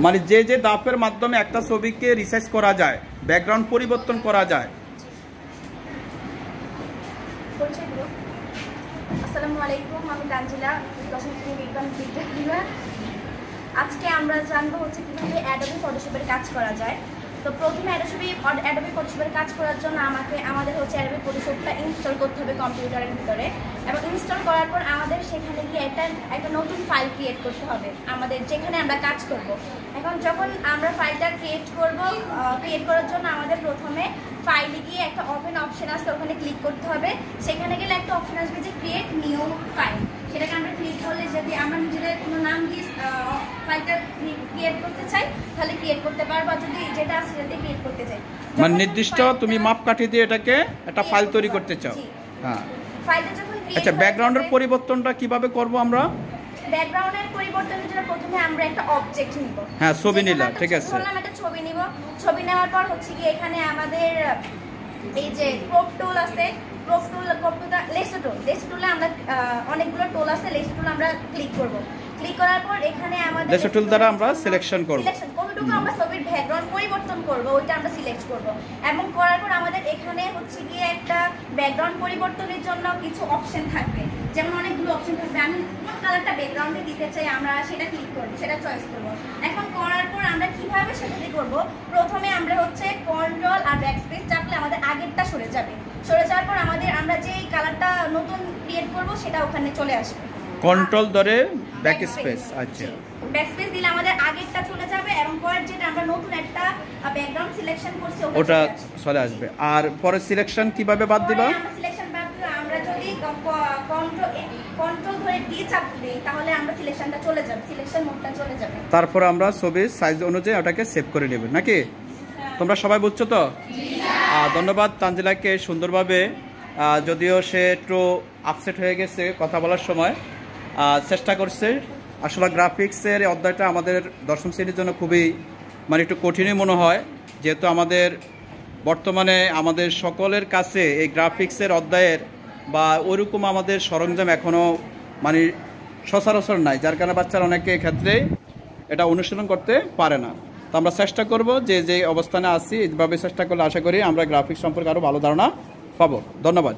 মানে যে যে ধাপের মাধ্যমে একটা ছবিকে রিসাইজ করা যায়, ব্যাকগ্রাউন্ড পরিবর্তন করা যায়। আসসালামু আলাইকুম, আমি তানজিলা, দশম শ্রেণীর বিজ্ঞান বিভাগ। আজকে আমরা জানবো হচ্ছে কিভাবে অ্যাডোবি ফটোশপের কাজ করা যায়। তো প্রথমে অ্যাডোবি ফটোশপের কাজ করার জন্য আমাদের হচ্ছে অ্যাডোবি ফটোশপটা ইনস্টল করতে হবে কম্পিউটারের ভিতরে, এবং ইনস্টল করার পর আমাদের সেখানে গিয়ে একটা নতুন ফাইল ক্রিয়েট করতে হবে আমাদের যেখানে আমরা কাজ করব। এখন যখন আমরা ফাইলটা ক্রিয়েট করার জন্য আমাদের প্রথমে ফাইলে গিয়ে একটা ওপেন অপশন আসবে, ওখানে ক্লিক করতে হবে। সেখানে গেলে একটা অপশন আসবে যে ক্রিয়েট নিউ ফাইল, সেটাকে আমরা ক্লিক করলে যদি আমরা নিজেদের কোনো নাম দিয়ে ফাইলটা ক্রিয়েট করতে চাই তাহলে ক্রিয়েট করতে পারবো, যদি যেটা আছে সেটাতে ক্রিয়েট করতে চাই। মানে নির্দিষ্ট তুমি মাপকাঠি দিয়ে এটাকে একটা ফাইল তৈরি করতে চাও। হ্যাঁ, ফাইলটা যখন ক্রিয়েট, আচ্ছা, ব্যাকগ্রাউন্ডের পরিবর্তনটা কিভাবে করব আমরা? ব্যাকগ্রাউন্ডের পরিবর্তনের জন্য প্রথমে আমরা একটা অবজেক্ট নিব। হ্যাঁ, ছবি নিলাম, ঠিক আছে। বললাম একটা ছবি নিব। ছবি নেওয়ার পর হচ্ছে কি এখানে আমাদের এই যে ক্রপ টুল আছে, লেসো টুলে আমরা অনেকগুলো টুল আছে, লেসো টুল আমরা ক্লিক করব। ক্লিক করার পর এখানে আমাদের লেসো টুল দ্বারা আমরা সিলেকশন করব, কতটুকু আমরা ছবির ব্যাকগ্রাউন্ড পরিবর্তন করব ওইটা আমরা সিলেক্ট করব। এবং করার পর আমাদের এখানে হচ্ছে গিয়ে একটা ব্যাকগ্রাউন্ড পরিবর্তনের জন্য কিছু অপশন থাকবে, যেমন অনেকগুলো অপশন থাকবে। আমি কোন কালারটা ব্যাকগ্রাউন্ডে দিতে চাই আমরা সেটা ক্লিক করব, সেটা চয়েস করব। এখন করার পর আমরা কিভাবে সেটাতে করব, প্রথমে আমরা হচ্ছে কন্ট্রোল আর ব্যাকস্পেস চাপলে আমাদের আগেরটা সরে যাবে। সরে যাওয়ার পর আমরা যেই কালারটা নতুন ক্রিয়েট করব সেটা ওখানে চলে আসবে। কন্ট্রোল ধরে ব্যাকস্পেস, আচ্ছা, ব্যাকস্পেস দিলে আমাদের আগেরটা চলে যাবে এবং পরের যেটা আমরা নতুন একটা ব্যাকগ্রাউন্ড সিলেকশন করছি ওটা চলে আসবে। আর পরে সিলেকশন কিভাবে বাদ দিবা? আমরা সিলেকশন বাদ দিলে আমরা যদি কন্ট্রোল ধরে ডি চাপ দিই তাহলে আমরা সিলেকশনটা চলে যাবে, সিলেকশন মোডটা চলে যাবে। তারপর আমরা ছবির সাইজ অনুযায়ী ওটাকে সেভ করে নেব, নাকি? তোমরা সবাই বুঝছো তো? ধন্যবাদ তানজিলাকে, সুন্দরভাবে, যদিও সে একটু আপসেট হয়ে গেছে কথা বলার সময়, চেষ্টা করছে। আসলে গ্রাফিক্সের অধ্যায়টা আমাদের দশম শ্রেণীর জন্য খুবই মানে একটু কঠিনই মনে হয়, যেহেতু আমাদের বর্তমানে আমাদের সকলের কাছে এই গ্রাফিক্সের অধ্যায়ের বা ওইরকম আমাদের সরঞ্জাম এখনও মানে সচরাচর নাই, যার কারণে বাচ্চারা অনেকে ক্ষেত্রে এটা অনুশীলন করতে পারে না। তো আমরা চেষ্টা করব যে অবস্থানে আছি এইভাবে চেষ্টা করলে আশা করি আমরা গ্রাফিক্স সম্পর্কে আরও ভালো ধারণা পাবো। ধন্যবাদ।